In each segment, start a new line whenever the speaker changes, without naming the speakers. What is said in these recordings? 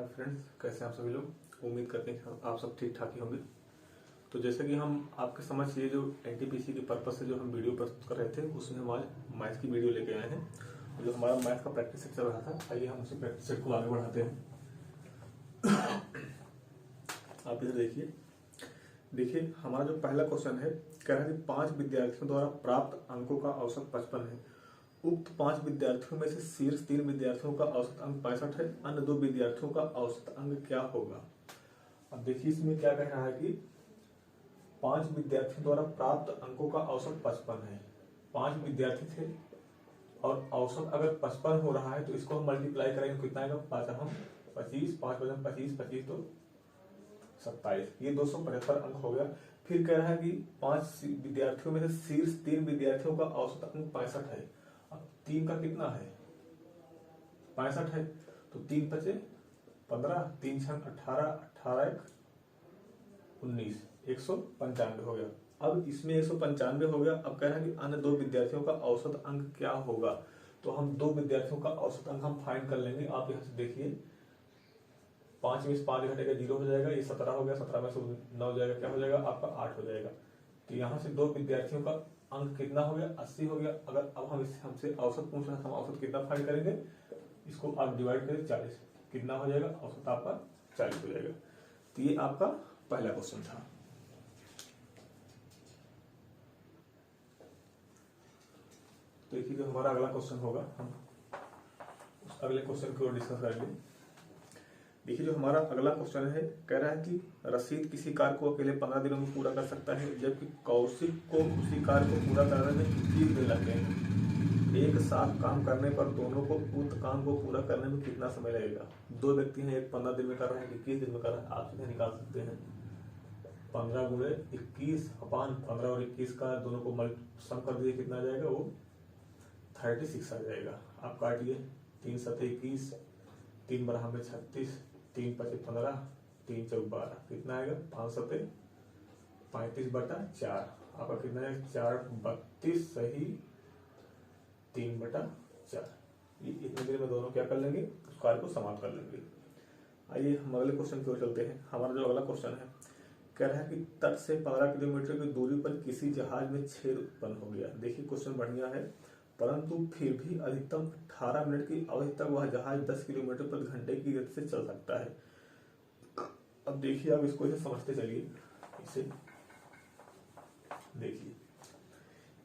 Hi friends, कैसे हैं आप सभी लोग। उम्मीद करते हैं आप सब ठीक ठाक ही होंगे। तो जैसे कि हम आपके समझ ये जो एनटीपीसी के पर्पस से जो हम वीडियो प्रस्तुत कर रहे थे, उसमें हम मैथ की वीडियो लेके आए हैं। जो हमारा मैथ का प्रैक्टिस सेट चल रहा था, आइए हम उसी प्रैक्टिस सेट को आगे बढ़ाते हैं। आप इधर देखिए हमारा जो पहला क्वेश्चन है, कह रहा है कि 5 विद्यार्थियों द्वारा प्राप्त अंकों का औसत 55 है। उक्त 5 विद्यार्थियों में से शीर्ष 3 विद्यार्थियों का औसत अंक 65 है। अन्य 2 विद्यार्थियों का औसत अंक क्या होगा। अब देखिए इसमें क्या कह रहा है कि 5 विद्यार्थियों द्वारा प्राप्त अंकों का औसत 55 है। 5 विद्यार्थी थे और औसत अगर 55 हो रहा है तो इसको हम मल्टीप्लाई करेंगे, कितना आएगा, 5 हम 25, 5 बचन 25, 25 तो 27, ये 275 अंक हो गया। फिर कह रहा है कि 5 विद्यार्थियों में से शीर्ष 3 विद्यार्थियों का औसत अंक 65 है। अब 3 का कितना है, 65 है, तो 3 बचे 15, 3 छंग 18, 18 1 19, 195 हो गया। अब इसमें 195 हो गया। अब कह रहा है कि अन्य 2 विद्यार्थियों का औसत अंक क्या होगा। तो हम 2 विद्यार्थियों का औसत अंक हम फाइंड कर लेंगे। आप यहाँ से देखिए, 5 में से 5 घटेगा 0 हो जाएगा, ये 17 हो गया, 17 में से 9 जाएगा, क्या हो जाएगा आपका 8 हो जाएगा। तो यहाँ से 2 विद्यार्थियों का अंक कितना हो गया, 80 हो गया। अगर अब हम इससे हमसे औसत पूछ रहे हैं, हम औसत कितना फाइंड करेंगे, इसको आप डिवाइड करें 40, कितना हो जाएगा, औसत आपका 40 हो जाएगा। तो ये आपका पहला क्वेश्चन था। तो देखिए जो हमारा अगला क्वेश्चन होगा, हम उस अगले क्वेश्चन की ओर डिस्कस करेंगे। देखिए जो हमारा अगला क्वेश्चन है, कह रहा है कि रशीद किसी कार्य को अकेले 15 दिनों में पूरा कर सकता है, जबकि कौशिक को उसी कार्य को पूरा करने में 21 दिन लगते हैं। एक साथ काम करने पर दोनों को उक्त काम को पूरा करने में कितना समय लगेगा। 2 व्यक्ति हैं, एक 15 दिन में कर रहा है, 21 दिन में कर रहा है। आप सीधे निकाल सकते हैं 15 गुणे 21 अपान 15 और 21 का दोनों को सम कर दीजिए, कितना आ जाएगा, वो 36 आ जाएगा। आप काटिए, 3 7 21, 3 12 में 36, 3 5 15, 3 4 12, कितना आएगा, 5 7 35/4, आपका कितना है 4 32 सही 3/4। ये इतने देर में दोनों क्या कर लेंगे, उस कार्य को समाप्त कर लेंगे। आइए हम अगले क्वेश्चन की ओर चलते हैं। हमारा जो अगला क्वेश्चन है, कह रहा है कि तट से 15 किलोमीटर की दूरी पर किसी जहाज में छेद उत्पन्न हो गया। देखिए क्वेश्चन बढ़िया है, परंतु फिर भी अधिकतम 18 मिनट की अवधि तक वह जहाज 10 किलोमीटर प्रति घंटे की गति से चल सकता है। अब देखिए आप इसको इसे समझते चलिए। इसे देखिए,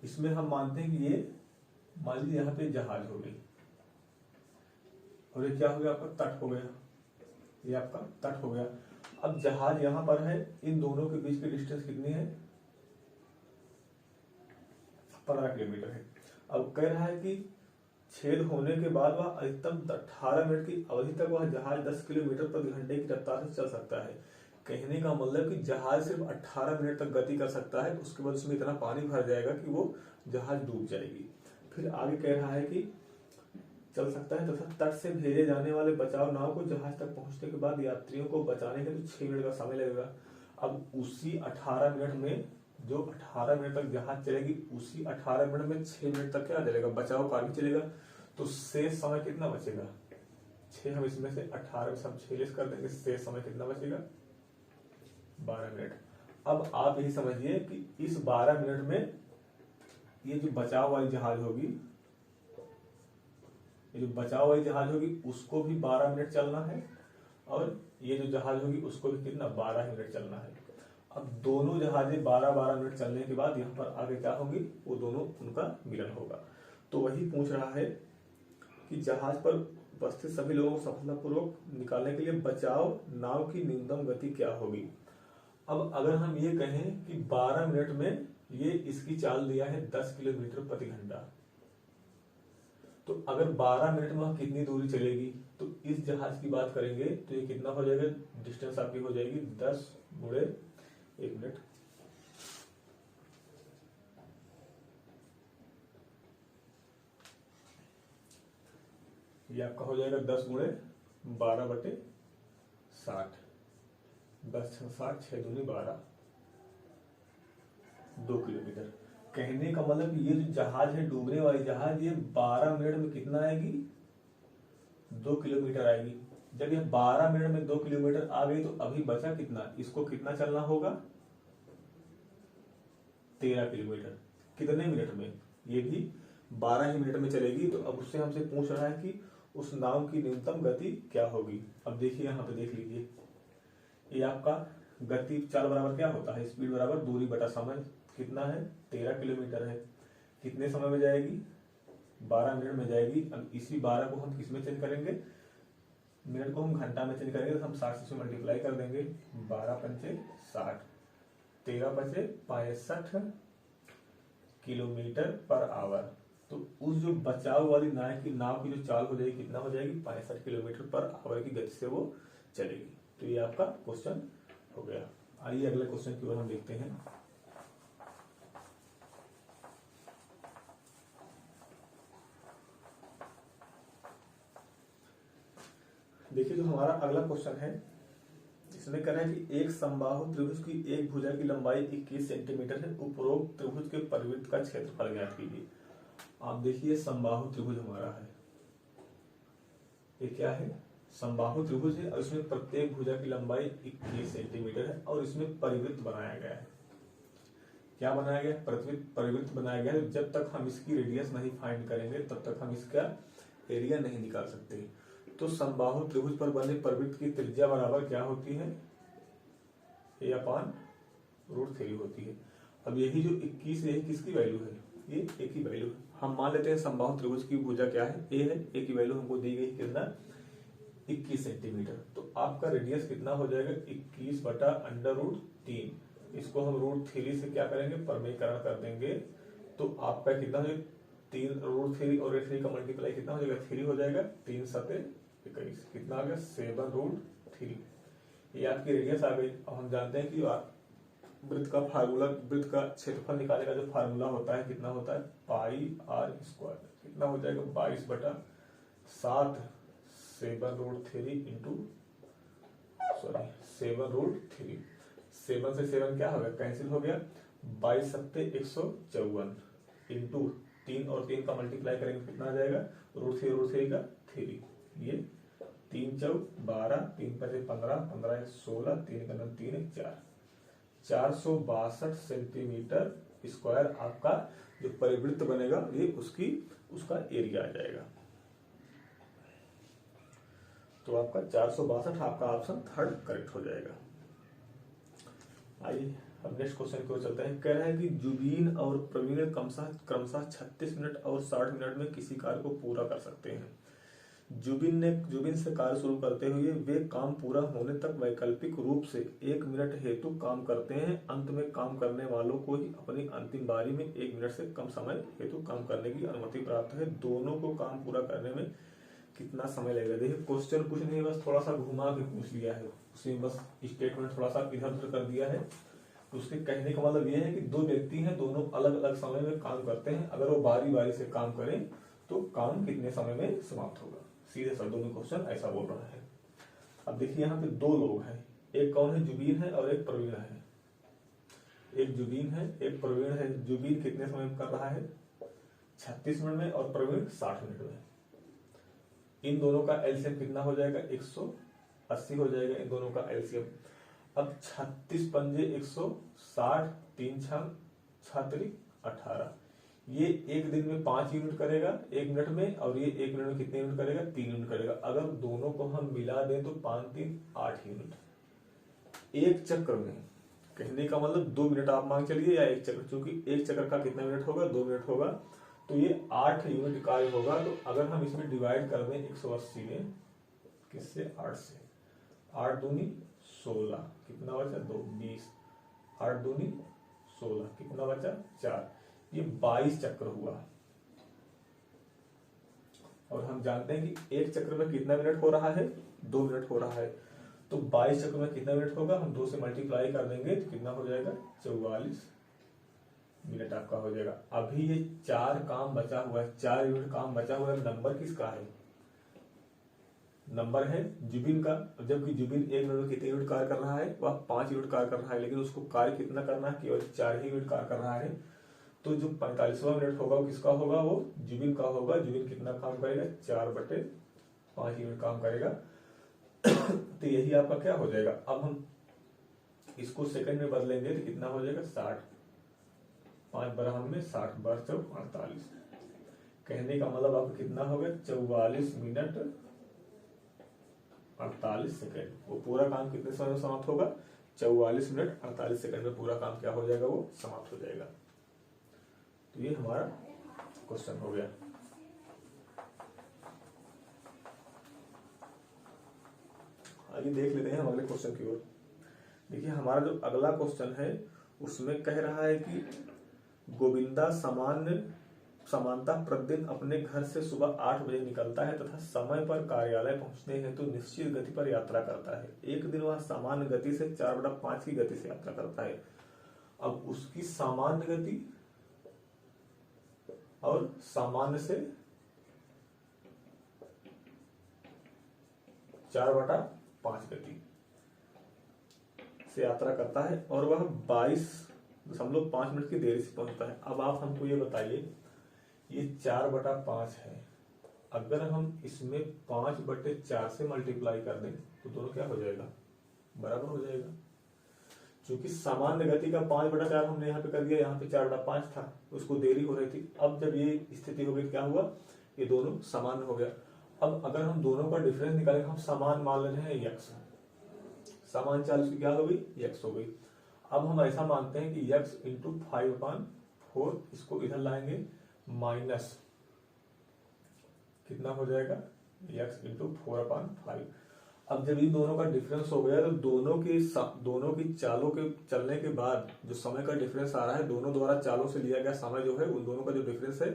इसमें हम मानते हैं कि ये मान लीजिए यहाँ पे जहाज हो गई और ये क्या हो गया, आपका तट हो गया, ये आपका तट हो गया। अब जहाज यहाँ पर है, इन दोनों के बीच की डिस्टेंस कितनी है, 15 किलोमीटर है। अब कह रहा है कि छेद होने के बाद वह अधिकतम 18 मिनट की अवधि तक वह जहाज 10 किलोमीटर प्रति घंटे की रफ्तार से चल सकता है। कहने का मतलब कि जहाज सिर्फ 18 मिनट तक गति कर सकता है, उसके बाद उसमें इतना पानी भर जाएगा कि वो जहाज डूब जाएगी। फिर आगे कह रहा है कि चल सकता है तथा तट से भेजे जाने वाले बचाव नाव को जहाज तक पहुंचने के बाद यात्रियों को बचाने के लिए 6 मिनट का समय लगेगा। अब उसी 18 मिनट में, जो 18 मिनट तक जहाज चलेगी, उसी 18 मिनट में 6 मिनट तक क्या चलेगा, बचाव कार्य चलेगा। तो शेष समय कितना बचेगा, 6, हम इसमें से 18 में से हम 6 लेस कर देंगे, शेष समय कितना बचेगा, 12 मिनट। अब आप यही समझिए कि इस 12 मिनट में ये जो बचाव वाली जहाज होगी, ये जो बचाव वाली जहाज होगी उसको भी 12 मिनट चलना है, और ये जो जहाज होगी उसको भी कितना, 12 मिनट चलना है। अब दोनों जहाजें 12-12 मिनट चलने के बाद यहाँ पर आगे क्या होगी, वो दोनों उनका मिलन होगा। तो वही पूछ रहा है कि जहाज पर उपस्थित सभी लोगों को सफलतापूर्वक निकालने के लिए बचाव नाव की न्यूनतम गति क्या होगी। अब अगर हम ये कहें कि 12 मिनट में ये इसकी चाल दिया है 10 किलोमीटर प्रति घंटा, तो अगर 12 मिनट में कितनी दूरी चलेगी, तो इस जहाज की बात करेंगे तो ये कितना हो जाएगा, डिस्टेंस आपकी हो जाएगी 10 गुणे 1 मिनट, ये आपका हो जाएगा 10 गुणे 12/60, 10 6 60, 6 दूनी 12, 2 किलोमीटर। कहने का मतलब ये जो जहाज है, डूबने वाली जहाज, ये 12 मिनट में कितना आएगी, 2 किलोमीटर आएगी। जब यह 12 मिनट में 2 किलोमीटर आ गई तो अभी बचा कितना, इसको कितना चलना होगा, 13 किलोमीटर। कितने मिनट में, ये भी 12 ही मिनट में चलेगी। तो अब उससे हमसे पूछ रहा है कि उस नाव की न्यूनतम गति क्या होगी। अब देखिए यहाँ पे देख लीजिए, ये आपका गति चाल बराबर क्या होता है, स्पीड बराबर दूरी बटा समय। कितना है, 13 किलोमीटर है। कितने समय में जाएगी, 12 मिनट में जाएगी। अब इसी 12 को हम किसमें चेंज करेंगे, मिनट को हम घंटा में चेंज करेंगे तो हम 60 से मल्टीप्लाई कर देंगे। 12 पंचे 60, 13 बचे 65 किलोमीटर पर आवर। तो उस जो बचाव वाली नाव की जो चाल हो जाएगी कितना हो जाएगी, 65 किलोमीटर पर आवर की गति से वो चलेगी। तो ये आपका क्वेश्चन हो गया। आइए अगले क्वेश्चन की ओर हम देखते हैं। देखिए जो हमारा अगला क्वेश्चन है, इसमें कह रहा है कि एक समबाहु त्रिभुज की एक भुजा की लंबाई 21 सेंटीमीटर है, उपरोक्त त्रिभुज के परिवृत्त का क्षेत्रफल ज्ञात कीजिए। आप देखिए समबाहु त्रिभुज हमारा है, ये क्या है, समबाहु त्रिभुज है और इसमें प्रत्येक भुजा की लंबाई 21 सेंटीमीटर है और इसमें परिवृत्त बनाया गया है। क्या बनाया गया, परिवृत्त बनाया गया है। जब तक हम इसकी रेडियस नहीं फाइंड करेंगे तब तक हम इसका एरिया नहीं निकाल सकते। तो समबाहु त्रिभुज पर बने परिवृत्त की त्रिज्या बराबर क्या होती है, a/√3 होती है। अब यही जो 21 है किसकी वैल्यू है, ये a की वैल्यू है। हम मान लेते हैं समबाहु त्रिभुज की भुजा क्या है, a है, a की वैल्यू हमको दी गई कितना, 21 सेंटीमीटर। तो आपका रेडियस कितना हो जाएगा, 21/√3। इसको हम √3 से क्या करेंगे, परमेयकरण कर देंगे। तो आपका कितना हो, 3√3 और 3 का मल्टीप्लाई कितना हो जाएगा, 3 हो जाएगा। 3 7 21 कितना आ गया, 7√3। ये आपकी रेडियस आ गई। अब हम जानते हैं कि वृत्त का फार्मूला, वृत्त का क्षेत्रफल निकालने का जो फार्मूला होता है कितना होता है, πr²। कितना हो जाएगा, 22/7 7√3 इंटू 7√3। 7 से 7 क्या हो गया, कैंसिल हो गया। 22 7 154 इंटू 3 और 3 का मल्टीप्लाई करेंगे कितना आ जाएगा, √3 का 3। ये 3 4 12, 3 5 15, 15 16, 3 का 3 4, 462 सेंटीमीटर स्क्वायर आपका जो परिवृत्त बनेगा, ये उसका एरिया आ जाएगा। तो आपका 462 आपका ऑप्शन थर्ड करेक्ट हो जाएगा। आइए अब नेक्स्ट क्वेश्चन की ओर चलते हैं। कह रहा है कि जुबीन और प्रवीण क्रमशः 36 मिनट और 60 मिनट में किसी कार्य को पूरा कर सकते हैं। जुबिन से कार्य शुरू करते हुए वे काम पूरा होने तक वैकल्पिक रूप से 1 मिनट हेतु काम करते हैं। अंत में काम करने वालों को ही अपनी अंतिम बारी में 1 मिनट से कम समय हेतु काम करने की अनुमति प्राप्त है। दोनों को काम पूरा करने में कितना समय लगेगा। देखिए क्वेश्चन कुछ नहीं, बस थोड़ा सा घुमा के पूछ लिया है, उसमें बस स्टेटमेंट थोड़ा सा इधर उधर कर दिया है। उसके कहने का मतलब ये है कि दो व्यक्ति हैं, दोनों अलग अलग समय में काम करते हैं। अगर वो बारी बारी से काम करें तो काम कितने समय में समाप्त होगा। सीधे शब्दों में क्वेश्चन ऐसा बोल रहा है। अब देखिए यहाँ पे 2 लोग हैं, एक कौन है, जुबीन है और एक प्रवीण है। एक जुबीन है एक प्रवीण है। जुबीन कितने समय में कर रहा है, 36 मिनट में और प्रवीण 60 मिनट में। इन दोनों का एलसीएम कितना हो जाएगा, 180 हो जाएगा इन दोनों का एलसीएम। अब 36 पंजे 160, 3 6 18। ये एक दिन में 5 यूनिट करेगा 1 मिनट में, और ये 1 मिनट में कितने यूनिट करेगा, 3 यूनिट करेगा। अगर दोनों को हम मिला दें तो 5 3 8 यूनिट एक चक्र में। कहने का मतलब 2 मिनट आप मान चलिए या एक चक्र, क्योंकि एक चक्र का कितना मिनट होगा, 2 मिनट होगा, तो ये 8 यूनिट कार्य होगा। तो अगर हम इसमें डिवाइड कर दें 180 में, किससे, 8 से, 8 दूनी 16, कितना बचा, 2 20, 8 दूनी 16, कितना बचा, 4। ये 22 चक्र हुआ। और हम जानते हैं कि एक चक्र में कितना मिनट हो रहा है, 2 मिनट हो रहा है। तो 22 चक्र में कितना मिनट होगा, हम 2 से मल्टीप्लाई कर देंगे तो कितना हो जाएगा, 44 मिनट आपका हो जाएगा। अभी ये 4 काम बचा हुआ है, 4 यूनिट काम बचा हुआ है। नंबर किसका है, नंबर है जुबिन का। जबकि जुबिन 1 मिनट में कितने यूनिट कार्य कर रहा है, वह 5 यूनिट कार्य कर रहा है, लेकिन उसको कार्य कितना करना है, केवल 4 ही यूनिट कार्य कर रहा है। तो जो 45वां मिनट होगा वो किसका होगा, वो जुबिन का होगा। जुबिन कितना काम करेगा, 4/5 यूनिट काम करेगा। तो यही आपका क्या हो जाएगा। अब हम इसको सेकंड में बदलेंगे तो कितना हो जाएगा 60, 5 बराबर में 60 bar 48। कहने का मतलब आपको कितना हो गया 44 मिनट 48 सेकंड। वो पूरा काम कितने समय में समाप्त होगा 44 मिनट 48 सेकंड में पूरा काम क्या हो जाएगा, वो समाप्त हो जाएगा। तो ये हमारा क्वेश्चन हो गया। आगे देख लेते हैं हम अगले क्वेश्चन की ओर। देखिए हमारा जो अगला क्वेश्चन है उसमें कह रहा है कि गोविंदा समानता प्रतिदिन अपने घर से सुबह 8 बजे निकलता है तथा समय पर कार्यालय पहुंचने हेतु तो निश्चित गति पर यात्रा करता है। एक दिन वह सामान्य गति से 4/5 की गति से यात्रा करता है। अब उसकी सामान्य गति और सामान्य से 4/5 गति से यात्रा करता है और वह 22.5 मिनट की देरी से पहुंचता है। अब आप हमको ये बताइए, ये 4/5 है, अगर हम इसमें 5/4 से मल्टीप्लाई कर दें तो दोनों क्या हो जाएगा, बराबर हो जाएगा। क्योंकि सामान्य गति का 5/4 हमने यहाँ पे कर दिया, यहाँ पे 4/5 था, उसको देरी हो रही थी। अब जब ये स्थिति हो गई क्या हुआ, ये दोनों समान हो गया। अब अगर हम दोनों का डिफरेंस निकालें, हम समान मान ले रहे हैं x, समान चाल की क्या हो गई x हो गई। अब हम ऐसा मानते हैं कि x इंटू 5/4, इसको इधर लाएंगे माइनस कितना हो जाएगा x इंटू 4/5। अब जब इन दोनों का डिफरेंस हो गया तो दोनों की चालों के चलने के बाद जो समय का डिफरेंस आ रहा है, दोनों द्वारा चालों से लिया गया समय जो है उन दोनों का जो डिफरेंस है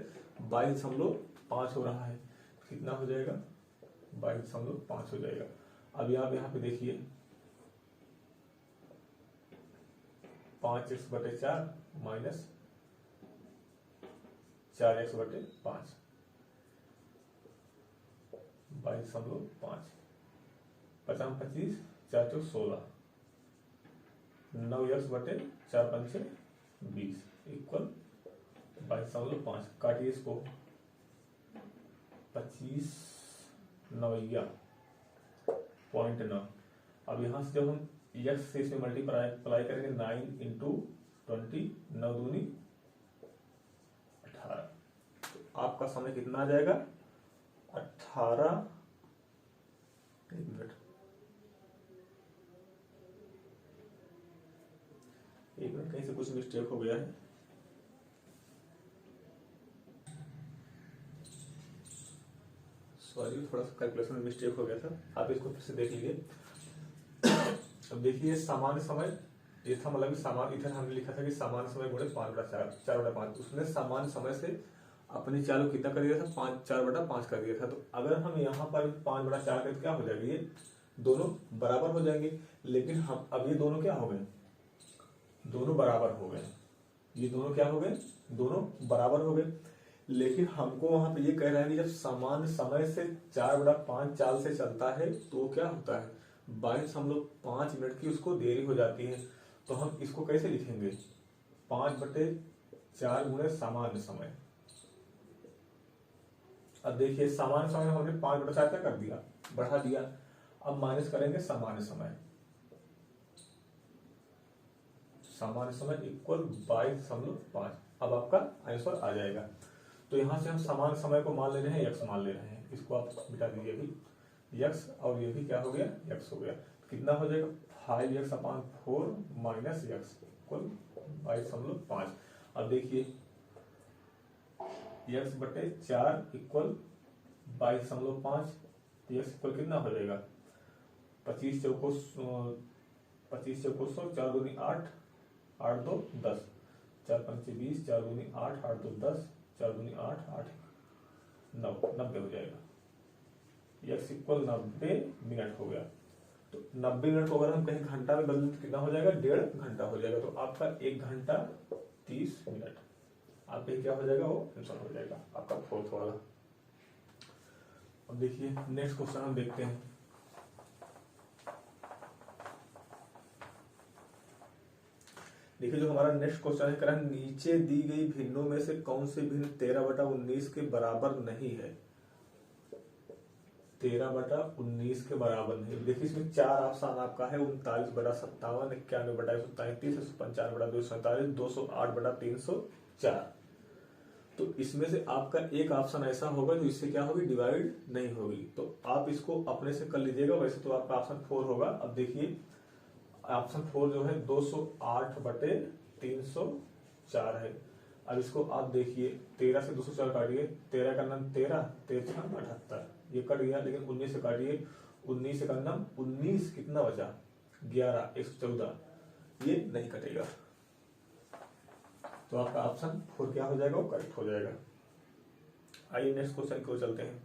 22.5 हो रहा है। कितना हो जाएगा 22.5 हो जाएगा। अब आप यहाँ पे देखिए 5x/4 minus 4x/5, 22.5, 50-25, 4×4 = 16, 9x/4×5 = 20 equal 22.5। काटिए इसको, 25 9 0.9। अब यहां से जब हम x से इसमें मल्टीप्लाई करेंगे 9 इंटू 20, 9 दूनी 18, तो आपका समय कितना आ जाएगा 18 मिनट। एक मिनट, कहीं से कुछ मिस्टेक हो गया है। सॉरी, थोड़ा सा कैलकुलेशन में मिस्टेक हो गया था, आप इसको फिर से देख लीजिए। अब देखिए सामान्य समय ये था, मतलब सामान्य इधर हमने लिखा था कि सामान्य समय गुणे 5/4, 4/5, उसने सामान्य समय से अपनी चाल को कितना कर दिया था 4/5 कर दिया था। तो अगर हम यहाँ पर 5/4 करें तो क्या हो जाएगा, ये दोनों बराबर हो जाएंगे। लेकिन हम अब ये दोनों क्या हो गए, दोनों बराबर हो गए, ये दोनों क्या हो गए, दोनों बराबर हो गए। लेकिन हमको वहां पे ये कह रहा है कि जब समान समय से 4/5 चाल से चलता है तो क्या होता है 22.5 मिनट की उसको देरी हो जाती है। तो हम इसको कैसे लिखेंगे 5/4 गुणे सामान्य समय। अब देखिए सामान्य समय में हमने 5/4 क्या कर दिया, बढ़ा दिया। अब माइनस करेंगे सामान्य समय, सामान्य समय इक्वल 22.5। अब आपका आंसर आ जाएगा। तो यहां से हम समान समय को मान ले रहे हैं, x मान ले रहे हैं, इसको आप मिटा दीजिए अभी, x और ये भी क्या हो गया x हो गया। कितना हो जाएगा 5x/4 माइनस x इक्वल 22.5। अब देखिए x/4 इक्वल 22.5, तो x इक्वल कितना हो जाएगा 25 चौको 4 दूनी 8, 8 2 10, 4 5 20, 4 दूनी 8, 8 2 10, 4 दूनी 8, 8 9, 90 हो जाएगा। x इक्वल 90 मिनट हो गया। तो 90 मिनट को अगर हम कहीं घंटा में बदलें तो कितना हो जाएगा 1.5 घंटा हो जाएगा। तो आपका 1 घंटा 30 मिनट आपका क्या हो जाएगा, वो आंसर हो जाएगा आपका फोर्थ वाला। अब देखिए नेक्स्ट क्वेश्चन हम देखते हैं। देखिए जो हमारा नेक्स्ट क्वेश्चन है, कह नीचे दी गई भिन्नों में से कौन से भिन्न 13/19 के बराबर नहीं है। 13/19 के बराबर नहीं। देखिए इसमें 4 ऑप्शन आपका है, 39/57, 91/133, 195/247, 208/304। तो इसमें से आपका एक ऑप्शन ऐसा होगा जो इससे क्या होगी, डिवाइड नहीं होगी। तो आप इसको अपने से कर लीजिएगा। वैसे तो आपका ऑप्शन 4 होगा। अब देखिए ऑप्शन 4 जो है 208/304 है। अब इसको आप देखिए 13 से 204 काटिए, 13 का नाम 13, 13 78, ये कट गया। लेकिन 19 से काटिए, 19 का नाम 19 कितना बचा, 11, 114, ये नहीं कटेगा। तो आपका ऑप्शन 4 क्या हो जाएगा, वो करेक्ट हो जाएगा। आइए नेक्स्ट क्वेश्चन को चलते हैं।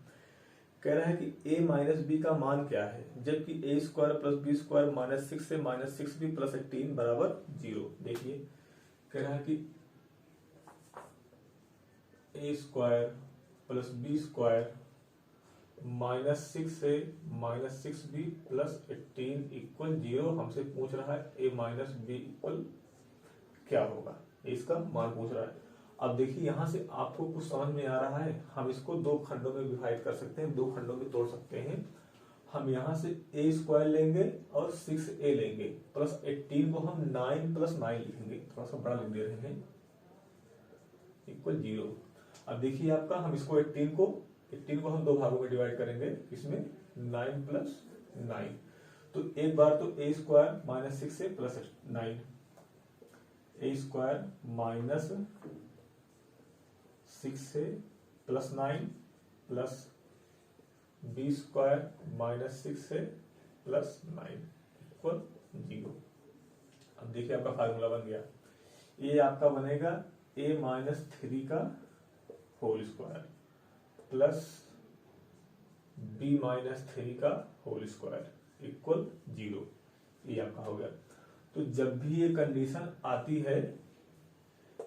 कह रहा है कि a माइनस बी का मान क्या है जबकि a square plus B square -6 से -6b प्लस 18 बराबर 0। देखिए कह रहा है कि a square plus B square -6 से -6b प्लस 18 इक्वल 0 हमसे पूछ रहा है a माइनस बी इक्वल क्या होगा, इसका मान पूछ रहा है। अब देखिए यहां से आपको कुछ समझ में आ रहा है, हम इसको 2 खंडों में विभाजित कर सकते हैं, 2 खंडों में तोड़ सकते हैं। हम यहां से a स्क्वायर लेंगे और 6a लेंगे, प्लस 18 को हम 9 + 9 लिखेंगे, थोड़ा सा बड़ा लिख दे रहे हैं, इक्वल 0। अब देखिए आपका हम इसको 18 को हम 2 भागों में डिवाइड करेंगे, इसमें 9 + 9। तो एक बार तो a स्क्वायर -6 से प्लस 9, a स्क्वायर -6 से प्लस 9 प्लस बी स्क्वायर -6 से प्लस 9 इक्वल 0। अब देखिए आपका फार्मूला बन गया। ये आपका बनेगा a -3 का होल स्क्वायर प्लस b -3 का होल स्क्वायर इक्वल 0। ये आपका हो गया। तो जब भी ये कंडीशन आती है,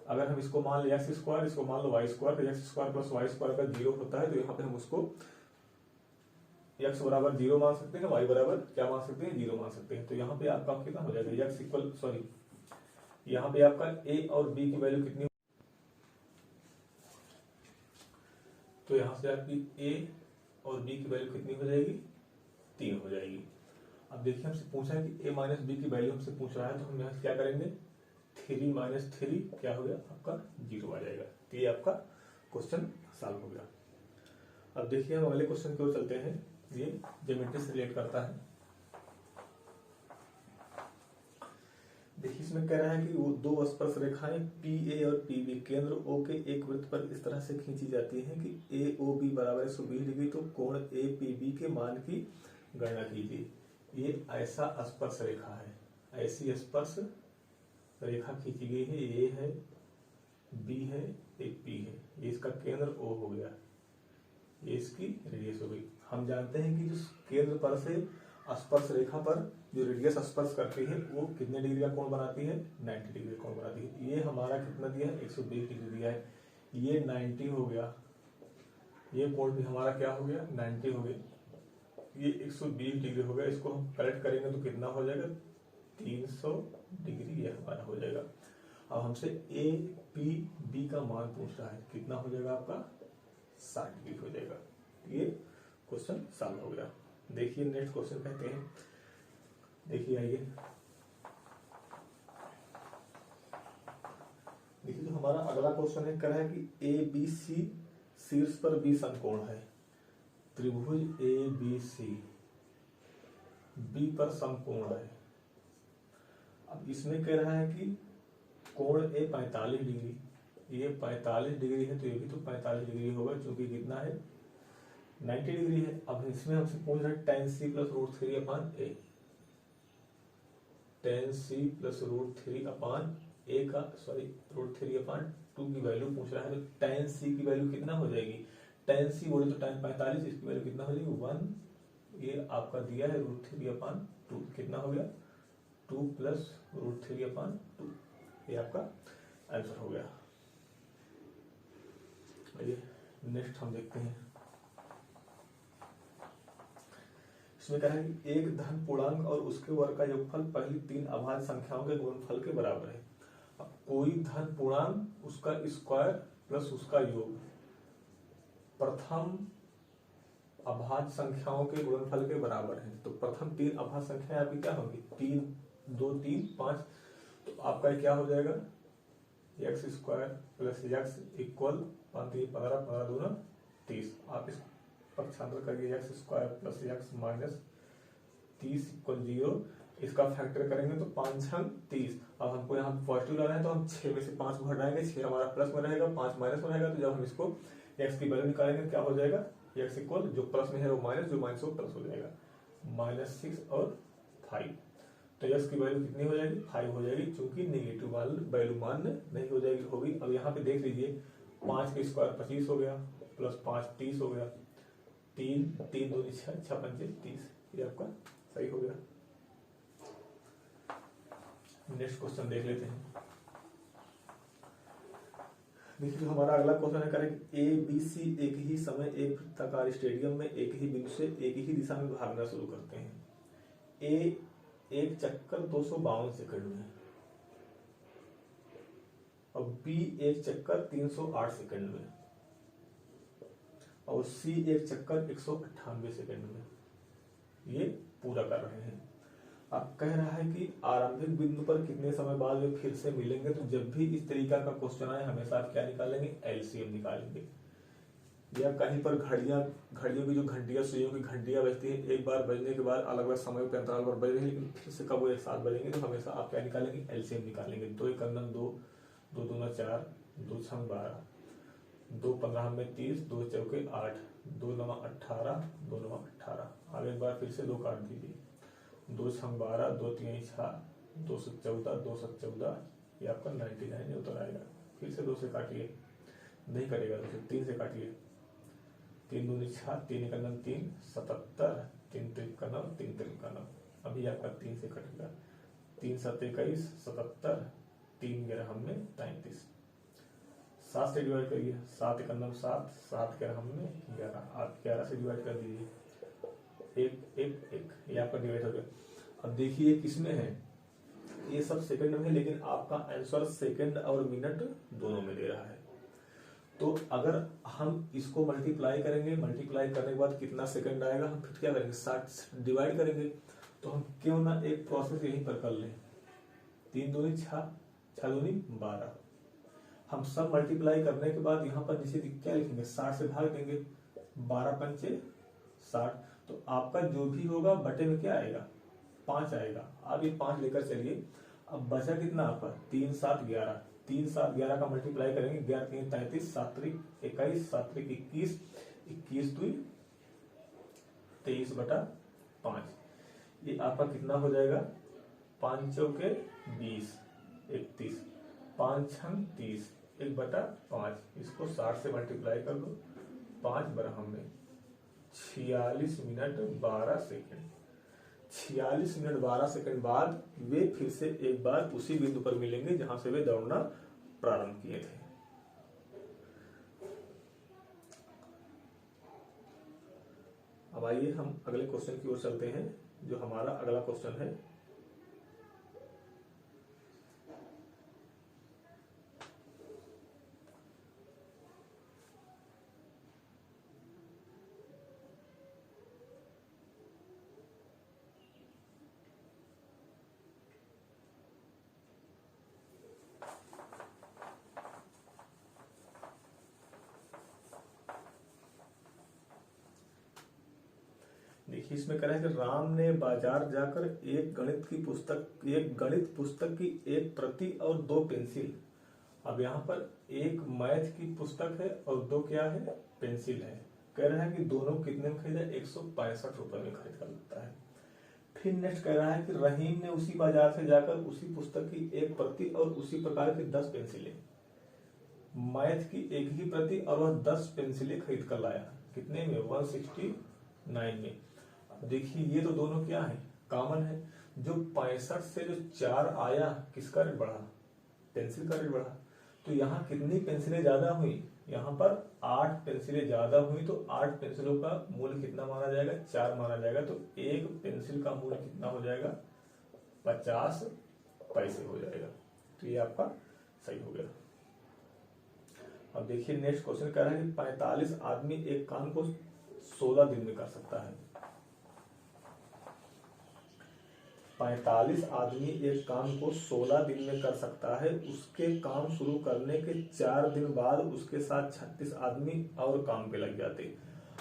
अगर हम इसको मान ले x स्क्वायर, इसको मान लो y स्क्वायर, तो x square plus y square का 0 होता है। तो यहाँ पे हम उसको x बराबर 0 मान सकते हैं, y बराबर क्या मान सकते हैं, 0 मान सकते हैं। तो यहाँ पे आपका कितना हो जाएगा, x इक्वल सॉरी यहाँ पे आपका a और b की वैल्यू कितनी, तो यहाँ से आपकी a और b की वैल्यू कितनी हो जाएगी, 3 हो जाएगी। अब देखिए हमसे पूछा है कि a माइनस बी की वैल्यू हमसे पूछ रहा है, तो हम यहाँ से क्या करेंगे, 3 - 3 क्या हो गया आपका 0 आ जाएगा। तो ये आपका क्वेश्चन सॉल्व हो गया। अब देखिए हम अगले क्वेश्चन की ओर चलते हैं। ये ज्योमेट्री से रिलेट करता है। देखिए इसमें कह रहा है कि वो 2 स्पर्श रेखाएं PA और PB केंद्र O के एक वृत्त पर इस तरह से खींची जाती हैं कि AOB बराबर 120 डिग्री, तो कोण APB के मान की गणना कीजिए। ये ऐसा स्पर्श रेखा है, ऐसी स्पर्श रेखा खींची गई है, ये है, B है, एक P है, ये इसका केंद्र O हो गया, ये इसकी रेडियस हो गई। हम जानते हैं कि जो केंद्र पर से स्पर्श रेखा पर जो रेडियस स्पर्श करती है वो कितने डिग्री का कोण बनाती है, 90 डिग्री का कोण बनाती है। ये हमारा कितना दिया है, 120 डिग्री दिया है, ये 90 हो गया, ये कोण भी हमारा क्या हो गया, 90 हो गया, ये 120 डिग्री हो गया। इसको हम करेक्ट करेंगे तो कितना हो जाएगा, 300 डिग्री ये हमारा हो जाएगा। अब हमसे APB का मान पूछ रहा है, कितना हो जाएगा आपका, 60 डिग्री हो जाएगा। ये क्वेश्चन सॉल्व हो गया। देखिए नेक्स्ट क्वेश्चन कहते हैं, देखिए आइए, देखिए जो हमारा अगला क्वेश्चन है, कह रहा है कि ABC शीर्ष पर B समकोण है, त्रिभुज ABC B पर समकोण है। अब इसमें कह रहा है कि कोण A 45 डिग्री, ये 45 डिग्री है, तो ये भी तो 45 डिग्री होगा, क्योंकि कितना है, 90 डिग्री है। अब इसमें हमसे पूछ रहा है tan C + √3/a, tan C + √3/a का सॉरी √3/2 की वैल्यू पूछ रहा है। तो tan C की वैल्यू कितना हो जाएगी, tan C बोले तो tan 45, इसकी वैल्यू कितना हो जाएगी, 1, ये आपका दिया है √3/2, कितना हो गया, 2 + √3/2, ये आपका आंसर हो गया। आइए नेक्स्ट हम देखते हैं। इसमें कहा है कि एक धन पूर्णांक और उसके वर्ग का योगफल पहली 3 अभाज्य संख्याओं के गुणनफल के बराबर है। अब कोई धन पूर्णांक, उसका स्क्वायर प्लस उसका योग, प्रथम अभाज्य संख्याओं के गुणनफल के बराबर है। तो प्रथम तीन अभाज्य संख्याएं आपकी क्या होंगी, 3 2 3 5। तो आपका क्या हो जाएगा, x square plus x equal 5 3 15 15 दूना 30। आप इस पक्षांतर करिए, x square plus x minus 30 equal 0। इसका फैक्टर करेंगे तो 5 6 30। अब हमको यहाँ पॉजिटिव लाना है तो हम 6 में से 5 को हटाएंगे, 6 हमारा प्लस में रहेगा, 5 माइनस में रहेगा। तो जब हम इसको एक्स की वैल्यू निकालेंगे क्या हो जाएगा, एक्स इक्वल जो प्लस में है वो माइनस, जो माइनस वो प्लस हो जाएगा, -6 और 5। तो एक्स की वैल्यू कितनी हो जाएगी, 5 हो जाएगी, क्योंकि नेगेटिव वैल्यू मान्य नहीं हो जाएगी, होगी। अब यहाँ पे देख लीजिए, 5 का स्क्वायर 25 हो गया, प्लस 5 30 हो गया, 3 3 2 6 6 5 30। ये आपका सही हो गया। नेक्स्ट क्वेश्चन देख लेते हैं। देखिए हमारा अगला क्वेश्चन है, करें ए बी सी एक ही समय एक वृत्ताकार स्टेडियम में एक ही बिंदु से एक ही दिशा में भागना शुरू करते हैं। ए एक चक्कर 252 सेकंड में और बी एक चक्कर 308 सेकंड में और सी एक चक्कर 198 सेकंड में ये पूरा कर रहे हैं। अब कह रहा है कि आरंभिक बिंदु पर कितने समय बाद वे फिर से मिलेंगे। तो जब भी इस तरीका का क्वेश्चन आए हमेशा आप क्या निकालेंगे, एलसीएम निकालेंगे। या कहीं पर घड़ियों की जो घंटियां, सुइयों की घंटियां बजती है, एक बार बजने के बाद अलग अलग समय पे अंतराल पर बज रही है, लेकिन फिर से कब वो एक साथ बजेंगे, तो हमेशा आप क्या निकालेंगे, एलसीएम निकालेंगे। 2 1 2 2 दूना 4 2 6 12 2 15 में 30 2 चौके 8 2 9 18 2 9 18। अब एक बार फिर से 2 काट दीजिए, 2 6 12 2 3 6 214 214। ये आपका 99 उतर आएगा। फिर से 2 से काटिए, नहीं करेगा तो 3 से काटिए, 3 दूनी 6 3 1 3 77 3 3 का 9 3 3 का 9। अभी आपका 3 से कटेगा, 3 7 21 77 3 11 में 33। 7 से डिवाइड करिए, 7 1 7 7 11 में 11। आप 11 से डिवाइड कर दीजिए, 1 1 1। ये आपका डिवाइड हो गया। अब देखिए किसमें है, ये सब सेकंड में है, लेकिन आपका आंसर सेकंड और मिनट दोनों में दे रहा है। तो अगर हम इसको मल्टीप्लाई करेंगे, मल्टीप्लाई करने के बाद कितना सेकंड आएगा, हम फिर क्या करेंगे, 60 डिवाइड करेंगे। तो हम क्यों ना एक प्रोसेस यहीं पर कर लें, 3 दूनी 6 6 दूनी 12। हम सब मल्टीप्लाई करने के बाद यहाँ पर नीचे क्या लिखेंगे, 60 से भाग देंगे, 12 पंचे 60। तो आपका जो भी होगा बटे में क्या आएगा, 5 आएगा। आप ये 5 लेकर चलिए। अब बचा कितना आपका, 3 7 11। 3 7 11 का मल्टीप्लाई करेंगे, 11 3 33 7 3 21 7 3 21 21 2 23 बटा 5। ये आपका कितना हो जाएगा, 5 चौके 20 31 5 6 30 1 बटा 5। इसको 60 से मल्टीप्लाई कर दो, 5 बराबर में 46 मिनट 12 सेकंड। 46 मिनट 12 सेकंड बाद वे फिर से एक बार उसी बिंदु पर मिलेंगे जहां से वे दौड़ना प्रारंभ किए थे। अब आइए हम अगले क्वेश्चन की ओर चलते हैं। जो हमारा अगला क्वेश्चन है, देखिए इसमें कह रहा है कि राम ने बाजार जाकर एक गणित पुस्तक की एक प्रति और 2 पेंसिल। अब यहाँ पर एक मैथ की पुस्तक है और 2 क्या है, पेंसिल है। कह रहा है कि दोनों कितने में खरीदा, 165 रुपए में खरीद कर लगता है। फिर नेक्स्ट कह रहा है कि रहीम ने उसी बाजार से जाकर उसी पुस्तक की एक प्रति और उसी प्रकार की 10 पेंसिलें, मैथ की एक ही प्रति और वह 10 पेंसिलें खरीद कर लाया। कितने में, 169 में। देखिए ये तो दोनों क्या है, कॉमन है। जो 65 से जो 4 आया, किसका रेट बढ़ा, पेंसिल का रेट बढ़ा। तो यहाँ कितनी पेंसिलें ज्यादा हुई, यहाँ पर 8 पेंसिलें ज्यादा हुई। तो 8 पेंसिलों का मूल्य कितना माना जाएगा, 4 माना जाएगा। तो एक पेंसिल का मूल्य कितना हो जाएगा, 50 पैसे हो जाएगा। तो ये आपका सही हो गया। अब देखिए नेक्स्ट क्वेश्चन कह रहा है कि 45 आदमी एक कान को 16 दिन में कर सकता है। 45 आदमी एक काम को 16 दिन में कर सकता है। उसके काम शुरू करने के 4 दिन बाद उसके साथ 36 आदमी और काम पे लग जाते।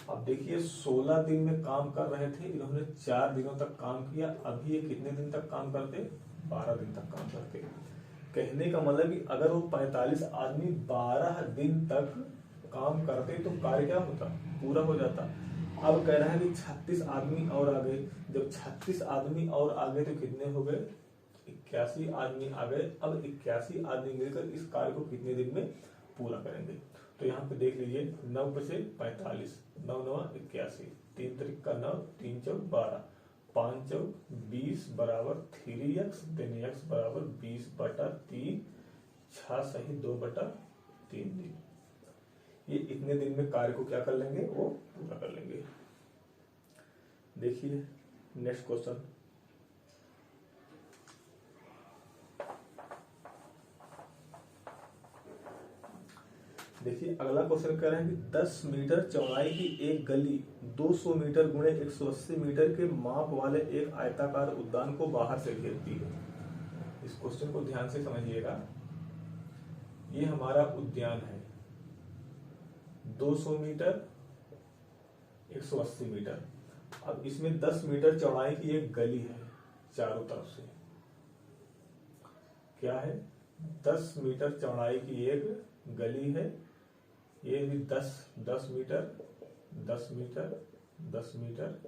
अब देखिए 16 दिन में काम कर रहे थे, इन्होंने 4 दिनों तक काम किया। अभी ये कितने दिन तक काम करते? 12 दिन तक काम करते। कहने का मतलब कि अगर वो 45 आदमी 12 दिन तक काम करते तो कार्य क्या होता? पूरा हो जाता। अब कह रहा है कि 36 आदमी और आ गए। जब 36 आदमी और आ गए तो कितने हो गए? 81 आदमी आ गए। अब 81 आदमी मिलकर इस कार्य को कितने दिन में पूरा करेंगे? तो यहाँ पे देख लीजिए 9 बचे 45, 9 9 81, 3 तरीक का 9, 3 चौक 12, 5 चौक 20 बराबर 3x, 3x बराबर 20/3, 6 सही 2/3 दिन। ये इतने दिन में कार्य को क्या कर लेंगे? वो पूरा कर लेंगे। देखिए नेक्स्ट क्वेश्चन। देखिए अगला क्वेश्चन कह रहे हैं कि 10 मीटर चौड़ाई की एक गली 200 मीटर गुणे 180 मीटर के माप वाले एक आयताकार उद्यान को बाहर से घेरती है। इस क्वेश्चन को ध्यान से समझिएगा। ये हमारा उद्यान है, 200 मीटर 180 मीटर। अब इसमें 10 मीटर चौड़ाई की एक गली है चारों तरफ से। क्या है? 10 मीटर चौड़ाई की एक गली है। ये भी 10 मीटर 10 मीटर 10 मीटर